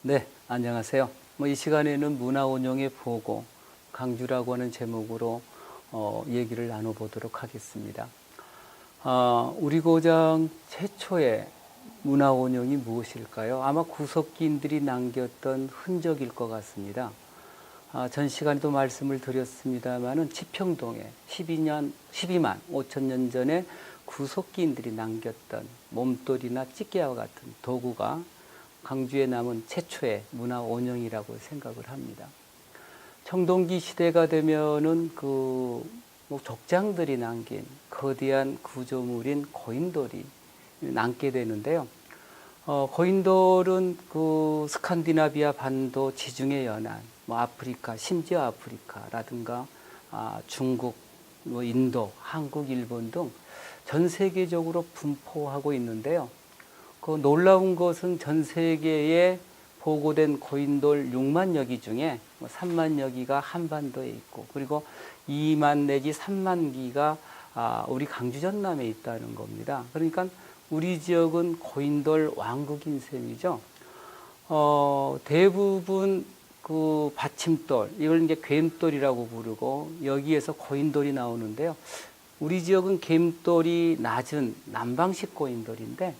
네, 안녕하세요. 이 시간에는 문화원용의 보고, 강주라고 하는 제목으로 얘기를 나눠보도록 하겠습니다. 우리 고장 최초의 문화원용이 무엇일까요? 아마 구석기인들이 남겼던 흔적일 것 같습니다. 전 시간에도 말씀을 드렸습니다마는 지평동에 12만 5천 년 전에 구석기인들이 남겼던 몸돌이나 찌개와 같은 도구가 강주에 남은 최초의 문화 원형이라고 생각을 합니다. 청동기 시대가 되면은 족장들이 남긴 거대한 구조물인 거인돌이 남게 되는데요. 거인돌은 스칸디나비아 반도 지중해 연안, 아프리카, 심지어 아프리카라든가 중국, 인도, 한국, 일본 등 전 세계적으로 분포하고 있는데요. 놀라운 것은 전 세계에 보고된 거인돌 6만여 기 중에 3만여 기가 한반도에 있고, 그리고 2만 내지 3만 기가 우리 강주 전남에 있다는 겁니다. 그러니까 우리 지역은 거인돌 왕국인 셈이죠. 대부분 받침돌, 이걸 이제 괸돌이라고 부르고, 여기에서 거인돌이 나오는데요. 우리 지역은 괸돌이 낮은 남방식 거인돌인데,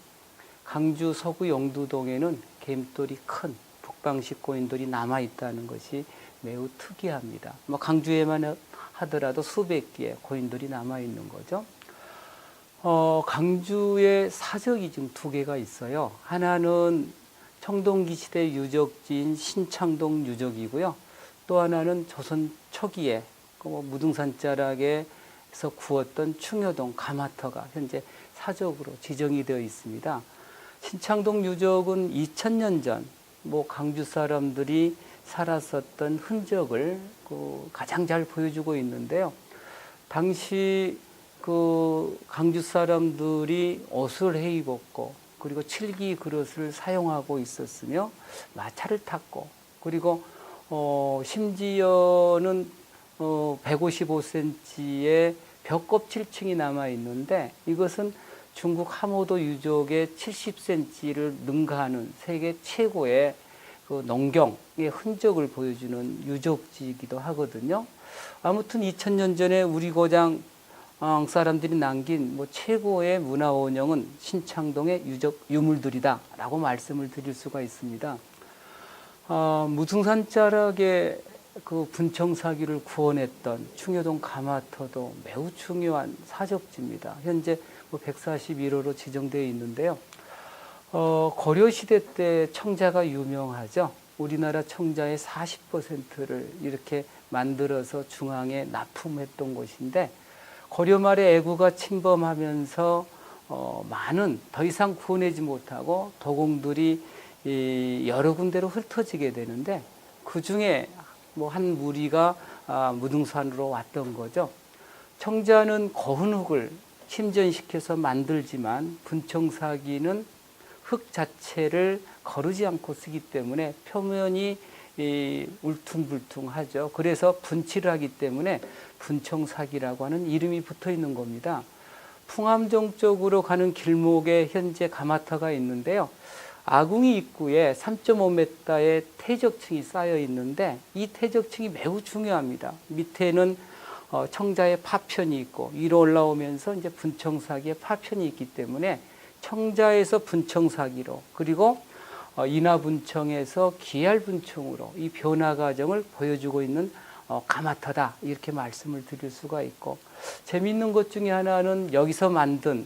강주 서구 영두동에는 괸돌이 큰 북방식 거인돌이 남아있다는 것이 매우 특이합니다. 강주에만 하더라도 수백 개의 거인돌이 남아있는 거죠. 강주에 사적이 지금 두 개가 있어요. 하나는 청동기 시대 유적지인 신창동 유적이고요. 또 하나는 조선 초기에 무등산 자락에서 구웠던 충효동 가마터가 현재 사적으로 지정이 되어 있습니다. 신창동 유적은 2000년 전 강주 사람들이 살았었던 흔적을 가장 잘 보여주고 있는데요. 당시 강주 사람들이 옷을 해 입었고, 그리고 칠기 그릇을 사용하고 있었으며 마차를 탔고, 그리고 심지어는 155cm의 벽껍질층이 남아 있는데, 이것은 중국 하모도 유적의 70cm를 능가하는 세계 최고의 농경의 흔적을 보여주는 유적지이기도 하거든요. 아무튼 2000년 전에 우리 고장 사람들이 남긴 최고의 문화원형은 신창동의 유물들이다 라고 말씀을 드릴 수가 있습니다. 무등산 자락에 분청사기를 구원했던 충효동 가마터도 매우 중요한 사적지입니다. 현재 141호로 지정되어 있는데요. 고려시대 때 청자가 유명하죠. 우리나라 청자의 40%를 이렇게 만들어서 중앙에 납품했던 곳인데, 고려 말에 애구가 침범하면서 많은 더 이상 구원하지 못하고 도공들이 여러 군데로 흩어지게 되는데, 그 중에 한 무리가 무등산으로 왔던 거죠. 청자는 거흔흙을 침전시켜서 만들지만 분청사기는 흙 자체를 거르지 않고 쓰기 때문에 표면이 울퉁불퉁하죠. 그래서 분칠을 하기 때문에 분청사기라고 하는 이름이 붙어 있는 겁니다. 풍암정 쪽으로 가는 길목에 현재 가마터가 있는데요. 아궁이 입구에 3.5m의 퇴적층이 쌓여 있는데, 이 퇴적층이 매우 중요합니다. 밑에는 청자의 파편이 있고, 위로 올라오면서 이제 분청사기의 파편이 있기 때문에 청자에서 분청사기로, 그리고 인하분청에서 기할분청으로 이 변화 과정을 보여주고 있는 가마터다, 이렇게 말씀을 드릴 수가 있고, 재미있는 것 중에 하나는 여기서 만든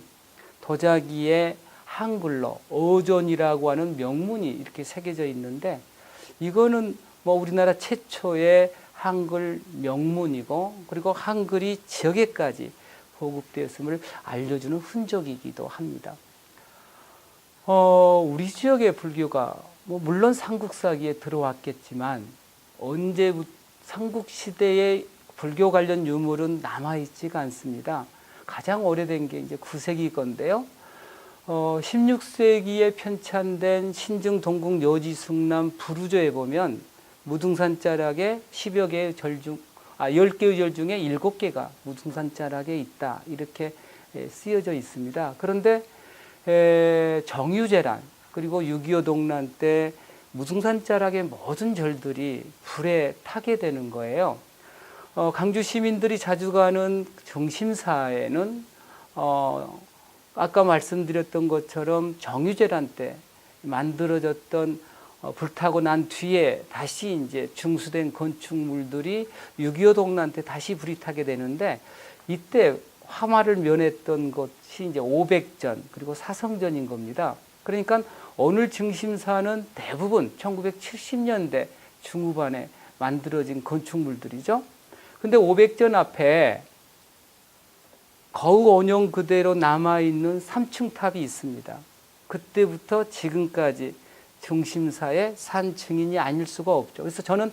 도자기에 한글로 어존이라고 하는 명문이 이렇게 새겨져 있는데, 이거는 우리나라 최초의 한글 명문이고, 그리고 한글이 지역에까지 보급되었음을 알려주는 흔적이기도 합니다. 우리 지역의 불교가 물론 삼국사기에 들어왔겠지만, 언제부터 삼국시대의 불교 관련 유물은 남아있지가 않습니다. 가장 오래된 게 이제 9세기 건데요. 16세기에 편찬된 신증 동국 여지숭남 부루조에 보면 무등산 자락에 10여 개의 절 중, 10개의 절 중에 7개가 무등산 자락에 있다, 이렇게 쓰여져 있습니다. 그런데 정유재란, 그리고 6.25 동란 때 무등산 자락의 모든 절들이 불에 타게 되는 거예요. 강주 시민들이 자주 가는 정심사에는 아까 말씀드렸던 것처럼 정유재란 때 만들어졌던 불타고 난 뒤에 다시 이제 중수된 건축물들이 6.25 동란 때 다시 불이 타게 되는데, 이때 화마를 면했던 것이 이제 500전 그리고 사성전인 겁니다. 그러니까 오늘 증심사는 대부분 1970년대 중후반에 만들어진 건축물들이죠. 근데 500전 앞에 거의 원형 그대로 남아있는 3층 탑이 있습니다. 그때부터 지금까지 증심사의 산 증인이 아닐 수가 없죠. 그래서 저는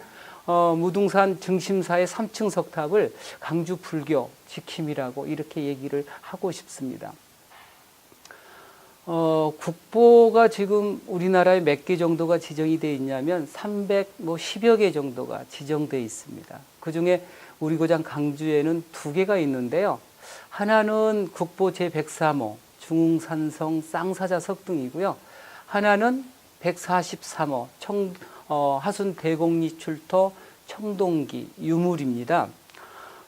무등산 증심사의 3층 석탑을 강주 불교 지킴이라고 이렇게 얘기를 하고 싶습니다. 국보가 지금 우리나라에 몇 개 정도가 지정이 되어 있냐면 310여 개 정도가 지정되어 있습니다. 그중에 우리 고장 강주에는 2개가 있는데요. 하나는 국보 제103호 중흥산성 쌍사자 석등이고요. 하나는 143호 하순 대곡리 출토 청동기 유물입니다.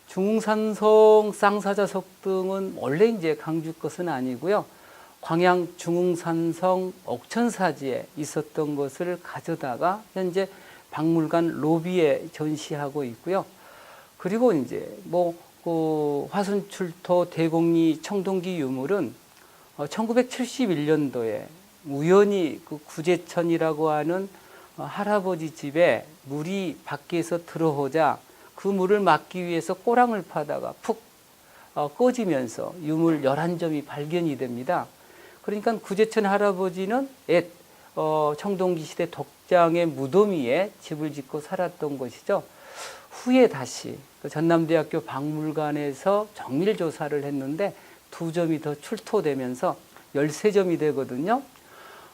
중흥산성 쌍사자 석등은 원래 이제 강주 것은 아니고요. 광양 중흥산성 옥천사지에 있었던 것을 가져다가 현재 박물관 로비에 전시하고 있고요. 그리고 이제 화순출토 대곡리 청동기 유물은 1971년도에 우연히 그 구제천이라고 하는 할아버지 집에 물이 밖에서 들어오자 그 물을 막기 위해서 꼬랑을 파다가 푹 꺼지면서 유물 11점이 발견이 됩니다. 그러니까 구제천 할아버지는 청동기 시대 덕장의 무덤 위에 집을 짓고 살았던 것이죠. 후에 다시 전남대학교 박물관에서 정밀 조사를 했는데 2점이 더 출토되면서 13점이 되거든요.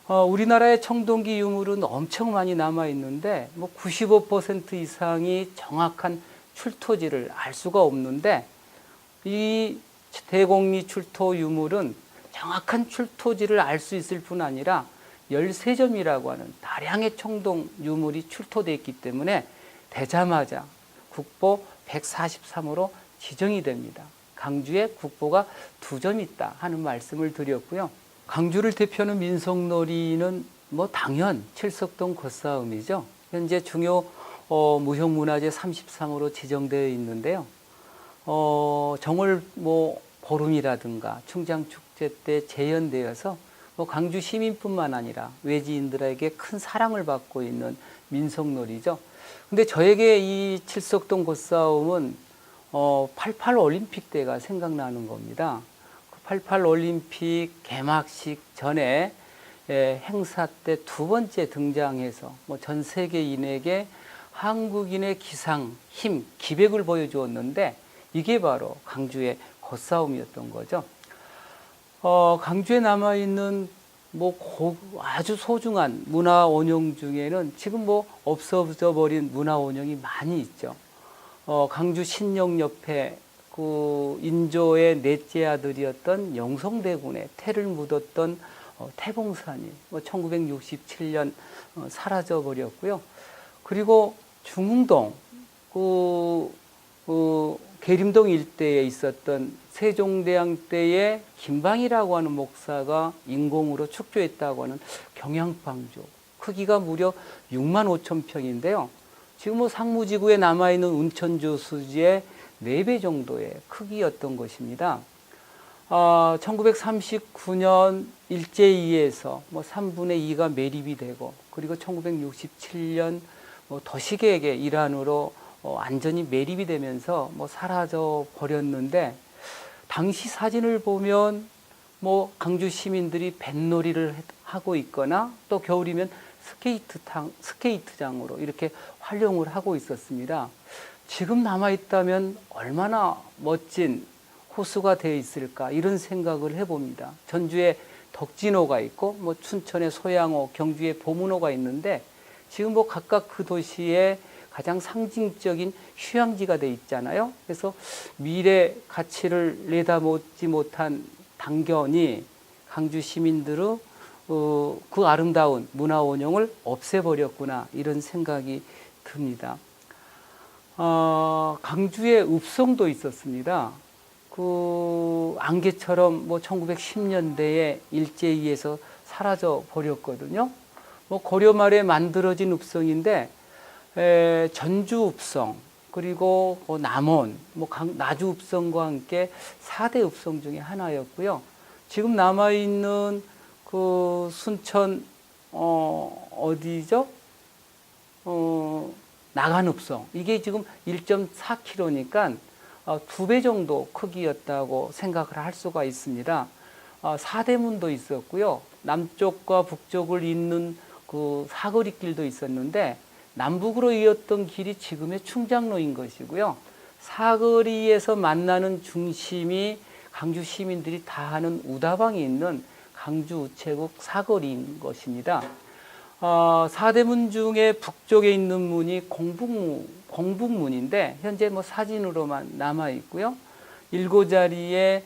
우리나라의 청동기 유물은 엄청 많이 남아 있는데 95% 이상이 정확한 출토지를 알 수가 없는데, 이 대곡리 출토 유물은 정확한 출토지를 알 수 있을 뿐 아니라 13점이라고 하는 다량의 청동 유물이 출토되어 있기 때문에 되자마자 국보 143호로 지정이 됩니다. 강주에 국보가 2점 있다 하는 말씀을 드렸고요. 강주를 대표하는 민속놀이는 당연 칠석동 걷사음이죠. 현재 중요 무형문화재 33호로 지정되어 있는데요. 정월 보름이라든가 충장축제 때 재현되어서 강주 시민뿐만 아니라 외지인들에게 큰 사랑을 받고 있는 민속놀이죠. 근데 저에게 이 칠석동 걷사음은 88 올림픽 때가 생각나는 겁니다. 88 올림픽 개막식 전에 행사 때 2번째 등장해서 전 세계인에게 한국인의 기상, 힘, 기백을 보여주었는데, 이게 바로 강주의 걷사음이었던 거죠. 강주에 남아있는 아주 소중한 문화 원형 중에는 지금 없어져 버린 문화 원형이 많이 있죠. 강주 신영옆에 그 인조의 넷째 아들이었던 영성대군의 태를 묻었던 태봉산이 1967년 사라져 버렸고요. 그리고 중흥동 계림동 일대에 있었던 세종대왕 때의 김방이라고 하는 목사가 인공으로 축조했다고 하는 경양방조, 크기가 무려 6만 5천 평인데요. 지금 상무지구에 남아있는 운천조수지의 4배 정도의 크기였던 것입니다. 1939년 일제히에서 3분의 2가 매립이 되고, 그리고 1967년 도시계획의 일환으로 완전히 매립이 되면서 사라져 버렸는데, 당시 사진을 보면 강주 시민들이 뱃놀이를 하고 있거나 또 겨울이면 스케이트장으로 이렇게 활용을 하고 있었습니다. 지금 남아있다면 얼마나 멋진 호수가 되어 있을까, 이런 생각을 해봅니다. 전주에 덕진호가 있고 춘천에 소양호, 경주에 보문호가 있는데, 지금 각각 그 도시의 가장 상징적인 휴양지가 되어 있잖아요. 그래서 미래 가치를 내다보지 못한 당견이 강주 시민들의 그 아름다운 문화원형을 없애버렸구나 이런 생각이 듭니다. 강주에 읍성도 있었습니다. 그 안개처럼 뭐 1910년대에 일제히에서 사라져 버렸거든요. 뭐 고려 말에 만들어진 읍성인데 전주 읍성 그리고 남원, 뭐 나주 읍성과 함께 4대 읍성 중에 하나였고요. 지금 남아 있는 그 순천 어디죠? 나간읍성 이게 지금 1.4km니까 2배 정도 크기였다고 생각을 할 수가 있습니다. 사대문도 있었고요. 남쪽과 북쪽을 잇는 그 사거리길도 있었는데 남북으로 이었던 길이 지금의 충장로인 것이고요. 사거리에서 만나는 중심이 강주 시민들이 다 하는 우다방이 있는 강주 우체국 사거리인 것입니다. 사대문 중에 북쪽에 있는 문이 공북문인데 현재 뭐 사진으로만 남아 있고요. 일고자리에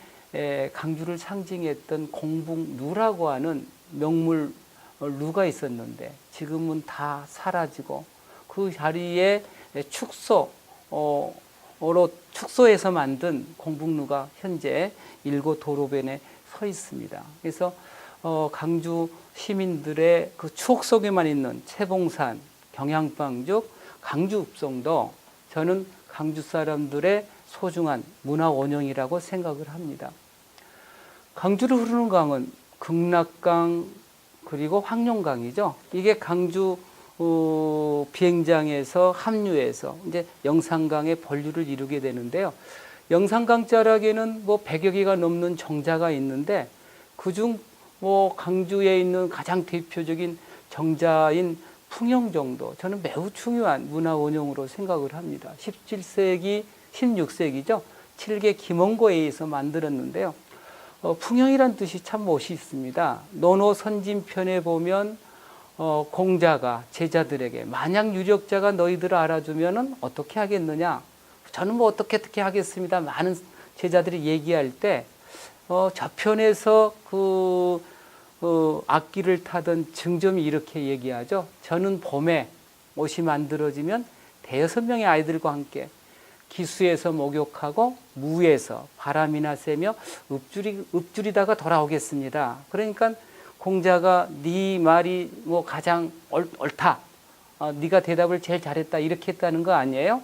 강주를 상징했던 공북루라고 하는 명물 루가 있었는데 지금은 다 사라지고 그 자리에 축소해서 만든 공북루가 현재 일고 도로변에 서 있습니다. 그래서 강주 시민들의 그 추억 속에만 있는 채봉산, 경양방죽, 강주읍성도 저는 강주 사람들의 소중한 문화원형이라고 생각을 합니다. 강주를 흐르는 강은 극락강 그리고 황룡강이죠. 이게 강주 비행장에서 합류해서 이제 영산강에 본류를 이루게 되는데요. 영산강 자락에는 뭐 100여 개가 넘는 정자가 있는데 그중 뭐 강주에 있는 가장 대표적인 정자인 풍영정도 저는 매우 중요한 문화원형으로 생각을 합니다. 17세기, 16세기죠. 7개 김원고에 의해서 만들었는데요. 풍영이란 뜻이 참 멋있습니다. 논어 선진편에 보면 공자가 제자들에게 만약 유력자가 너희들을 알아주면 어떻게 하겠느냐? 저는 뭐 어떻게 하겠습니다. 많은 제자들이 얘기할 때 저편에서 악기를 타던 증점이 이렇게 얘기하죠. 저는 봄에 옷이 만들어지면 대여섯 명의 아이들과 함께 기수에서 목욕하고 무에서 바람이나 쐬며 읊조리다가 돌아오겠습니다. 그러니까 공자가 네 말이 뭐 가장 옳다. 네가 대답을 제일 잘했다. 이렇게 했다는 거 아니에요?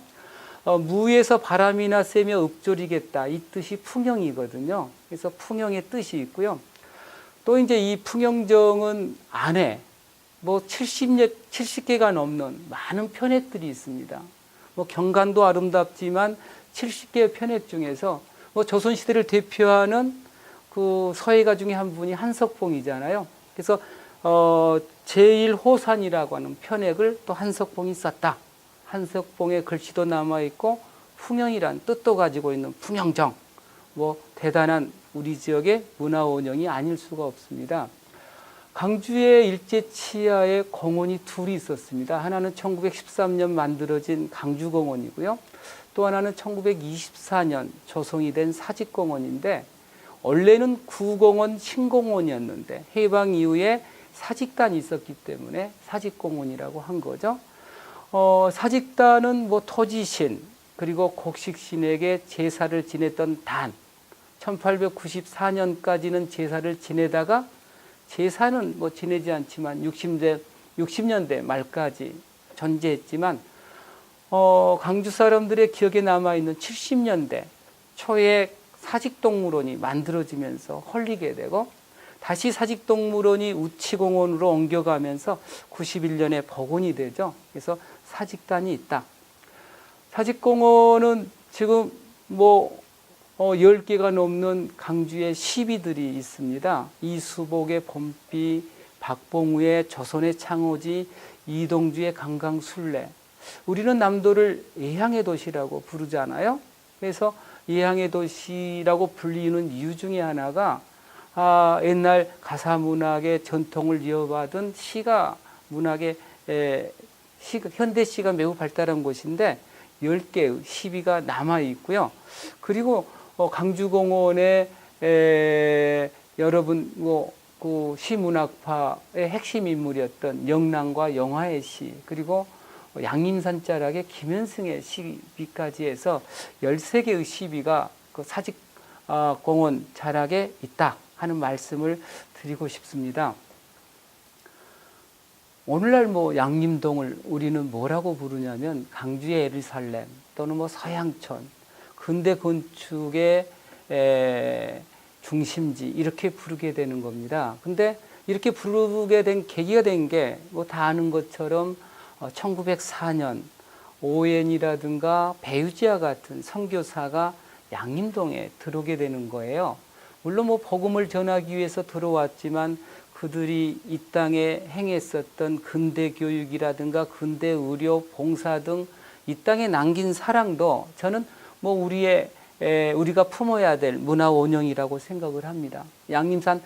무에서 바람이나 쐬며 읊조리겠다. 이 뜻이 풍영이거든요. 그래서 풍영의 뜻이 있고요. 또 이제 이 풍영정은 안에 뭐 70개가 넘는 많은 편액들이 있습니다. 뭐 경관도 아름답지만 70개의 편액 중에서 뭐 조선시대를 대표하는 그 서예가 중에 한 분이 한석봉이잖아요. 그래서 제1호산이라고 하는 편액을 또 한석봉이 썼다. 한석봉의 글씨도 남아있고 풍영이란 뜻도 가지고 있는 풍영정. 뭐 대단한 우리 지역의 문화원형이 아닐 수가 없습니다. 강주의 일제치하에 공원이 둘이 있었습니다. 하나는 1913년 만들어진 강주공원이고요. 또 하나는 1924년 조성이 된 사직공원인데 원래는 구공원 신공원이었는데 해방 이후에 사직단이 있었기 때문에 사직공원이라고 한 거죠. 사직단은 뭐 토지신 그리고 곡식신에게 제사를 지냈던 단 1894년까지는 제사를 지내다가 제사는 뭐 지내지 않지만 60년대 말까지 존재했지만 강주 사람들의 기억에 남아있는 70년대 초에 사직동물원이 만들어지면서 헐리게 되고 다시 사직동물원이 우치공원으로 옮겨가면서 91년에 복원이 되죠. 그래서 사직단이 있다. 사직공원은 지금 뭐 10개가 넘는 강주의 시비들이 있습니다. 이수복의 봄비, 박봉우의 조선의 창호지, 이동주의 강강술래. 우리는 남도를 예향의 도시라고 부르잖아요. 그래서 예향의 도시라고 불리는 이유 중에 하나가 옛날 가사문학의 전통을 이어받은 시가 문학의 현대시가 매우 발달한 곳인데 10개의 시비가 남아 있고요. 그리고 강주공원에 여러분 뭐 그 시문학파의 핵심 인물이었던 영랑과 영화의 시, 그리고 양림산 자락의 김현승의 시비까지 해서 13개의 시비가 그 사직공원 자락에 있다 하는 말씀을 드리고 싶습니다. 오늘날 뭐 양림동을 우리는 뭐라고 부르냐면 강주의 예루살렘 또는 뭐 서양촌, 근대 건축의 중심지 이렇게 부르게 되는 겁니다. 근데 이렇게 부르게 된 계기가 된 게 뭐 다 아는 것처럼 1904년 오웬이라든가 배유지와 같은 선교사가 양림동에 들어오게 되는 거예요. 물론 뭐 복음을 전하기 위해서 들어왔지만 그들이 이 땅에 행했었던 근대 교육이라든가 근대 의료, 봉사 등 이 땅에 남긴 사랑도 저는 뭐 우리가 품어야 될 문화 원형이라고 생각을 합니다. 양림산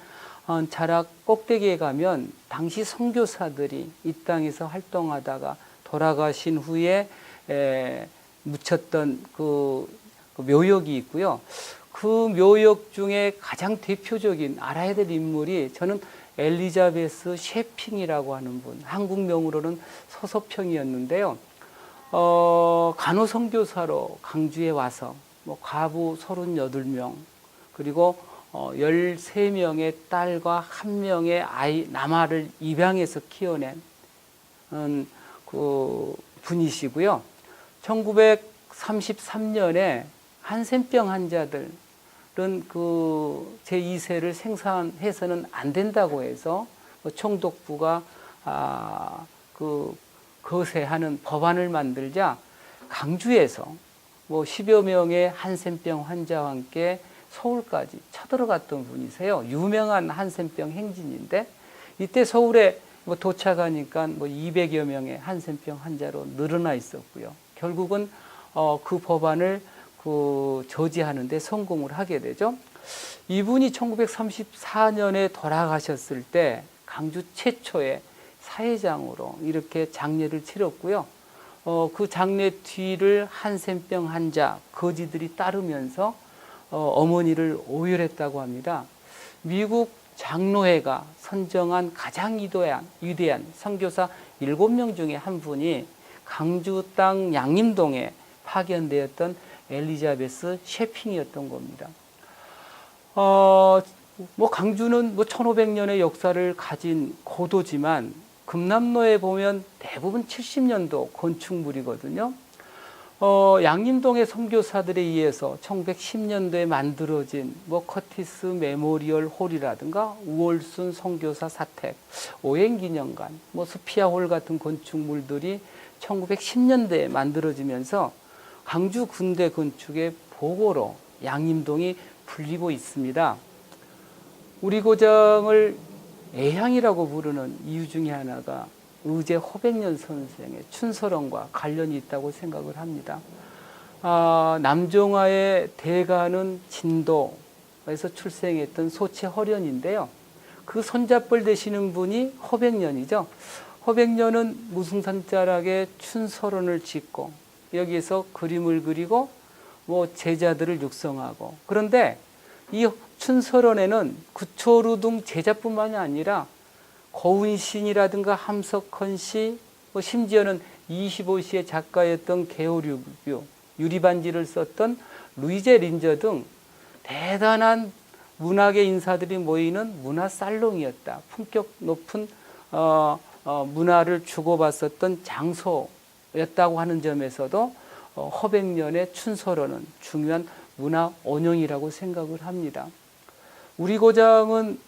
자락 꼭대기에 가면 당시 선교사들이 이 땅에서 활동하다가 돌아가신 후에 묻혔던 그 묘역이 있고요. 그 묘역 중에 가장 대표적인 알아야 될 인물이 저는 엘리자베스 셰핑이라고 하는 분, 한국명으로는 서서평이었는데요. 간호선교사로 강주에 와서 뭐 과부 38명, 그리고 13명의 딸과 1명의 아이, 남아를 입양해서 키워낸 그 분이시고요. 1933년에 한센병 환자들은 그 제2세를 생산해서는 안 된다고 해서 총독부가 그 거세하는 법안을 만들자 강주에서 뭐 10여 명의 한센병 환자와 함께 서울까지 쳐들어갔던 분이세요. 유명한 한센병 행진인데 이때 서울에 뭐 도착하니까 뭐 200여 명의 한센병 환자로 늘어나 있었고요. 결국은 그 법안을 저지하는 데 성공을 하게 되죠. 이분이 1934년에 돌아가셨을 때 강주 최초의 사회장으로 이렇게 장례를 치렀고요. 그 장례 뒤를 한센병 환자 거지들이 따르면서 어머니를 오열했다고 합니다. 미국 장로회가 선정한 가장 위대한 선교사 7명 중에 한 분이 강주 땅 양림동에 파견되었던 엘리자베스 셰핑이었던 겁니다. 뭐 강주는 뭐 1500년의 역사를 가진 고도지만 금남로에 보면 대부분 70년도 건축물이거든요. 양림동의 선교사들에 의해서 1910년도에 만들어진 뭐 커티스 메모리얼 홀이라든가 우월순 선교사 사택, 오행기념관, 뭐 스피아홀 같은 건축물들이 1910년대에 만들어지면서 강주 근대 건축의 보고로 양림동이 불리고 있습니다. 우리 고장을 애향이라고 부르는 이유 중에 하나가 의제 허백년 선생의 춘설원과 관련이 있다고 생각을 합니다. 남종화의 대가는 진도에서 출생했던 소채 허련인데요. 그 손잡벌 되시는 분이 허백년이죠. 허백년은 무승산 자락에 춘설원을 짓고 여기에서 그림을 그리고 뭐 제자들을 육성하고, 그런데 이 춘설원에는 구초루등 제자뿐만이 아니라 고운신이라든가 함석헌씨, 뭐 심지어는 25시의 작가였던 게오류교, 유리반지를 썼던 루이제 린저 등 대단한 문학의 인사들이 모이는 문화살롱이었다. 품격 높은 문화를 주고받았던 장소였다고 하는 점에서도 허백년의 춘설원은 중요한 문화 원형이라고 생각을 합니다. 우리 고장은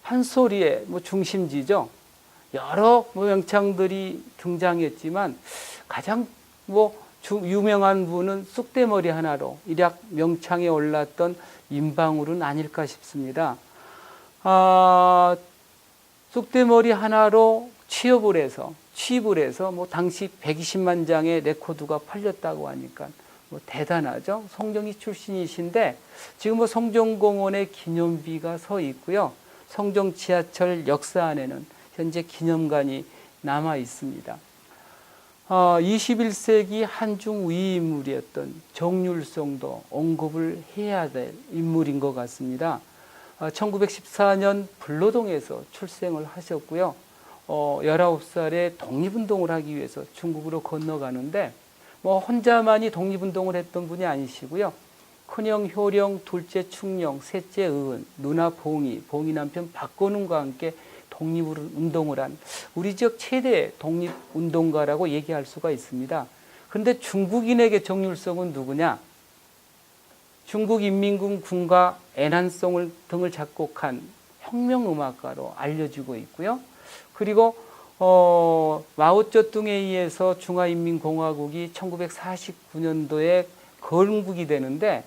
한소리의 뭐 중심지죠. 여러 명창들이 등장했지만 가장 유명한 분은 쑥대머리 하나로 일약 명창에 올랐던 임방울은 아닐까 싶습니다. 쑥대머리 하나로 취입을 해서 뭐 당시 120만 장의 레코드가 팔렸다고 하니까 뭐 대단하죠. 성정리 출신이신데 지금 뭐 성정공원에 기념비가 서 있고요. 성정 지하철 역사 안에는 현재 기념관이 남아 있습니다. 21세기 한중 위인물이었던 정률성도 언급을 해야 될 인물인 것 같습니다. 1914년 불로동에서 출생을 하셨고요. 19살에 독립운동을 하기 위해서 중국으로 건너가는데 혼자만이 독립운동을 했던 분이 아니시고요. 큰형 효령, 둘째 충령, 셋째 의은, 누나 봉이, 봉이 남편 박건웅과 함께 독립운동을 한 우리 지역 최대 독립운동가라고 얘기할 수가 있습니다. 그런데 중국인에게 정률성은 누구냐? 중국인민군 군가 애난송 등을 작곡한 혁명음악가로 알려지고 있고요. 그리고 마오쩌둥에 의해서 중화인민공화국이 1949년도에 건국이 되는데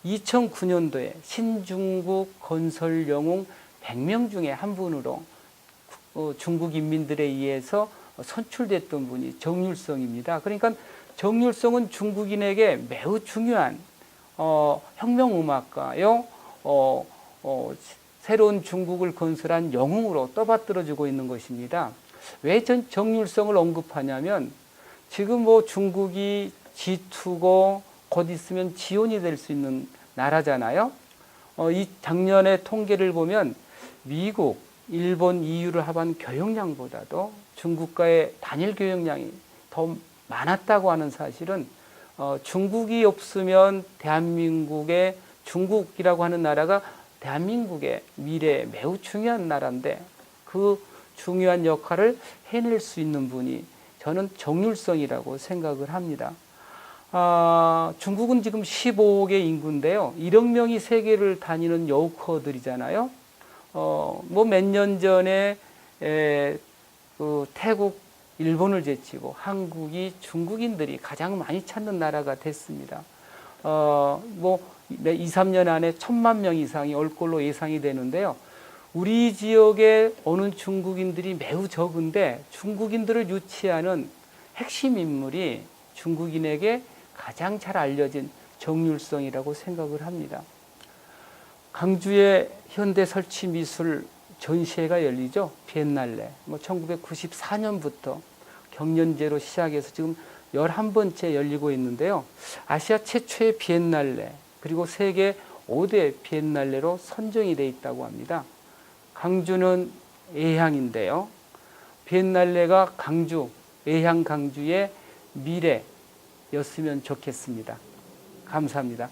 2009년도에 신중국 건설 영웅 100명 중에 한 분으로 중국 인민들에 의해서 선출됐던 분이 정률성입니다. 그러니까 정률성은 중국인에게 매우 중요한 혁명음악가요. 새로운 중국을 건설한 영웅으로 떠받들어지고 있는 것입니다. 왜 정률성을 언급하냐면 지금 중국이 G2고 곧 있으면 G1이 될 수 있는 나라잖아요. 이 작년에 통계를 보면 미국, 일본, EU를 합한 교역량보다도 중국과의 단일 교역량이 더 많았다고 하는 사실은 중국이 없으면 대한민국의 중국이라고 하는 나라가 대한민국의 미래에 매우 중요한 나라인데 그 중요한 역할을 해낼 수 있는 분이 저는 정률성이라고 생각을 합니다. 중국은 지금 15억의 인구인데요. 1억 명이 세계를 다니는 여우커들이잖아요. 몇 년 전에 태국, 일본을 제치고 한국이 중국인들이 가장 많이 찾는 나라가 됐습니다. 2, 3년 안에 1,000만 명 이상이 올 걸로 예상이 되는데요. 우리 지역에 오는 중국인들이 매우 적은데 중국인들을 유치하는 핵심 인물이 중국인에게 가장 잘 알려진 정률성이라고 생각을 합니다. 강주의 현대 설치 미술 전시회가 열리죠. 비엔날레. 1994년부터 경연제로 시작해서 지금 11번째 열리고 있는데요. 아시아 최초의 비엔날레 그리고 세계 5대 비엔날레로 선정이 되어 있다고 합니다. 강주는 애향인데요. 비엔날레가 강주, 애향 강주의 미래였으면 좋겠습니다. 감사합니다.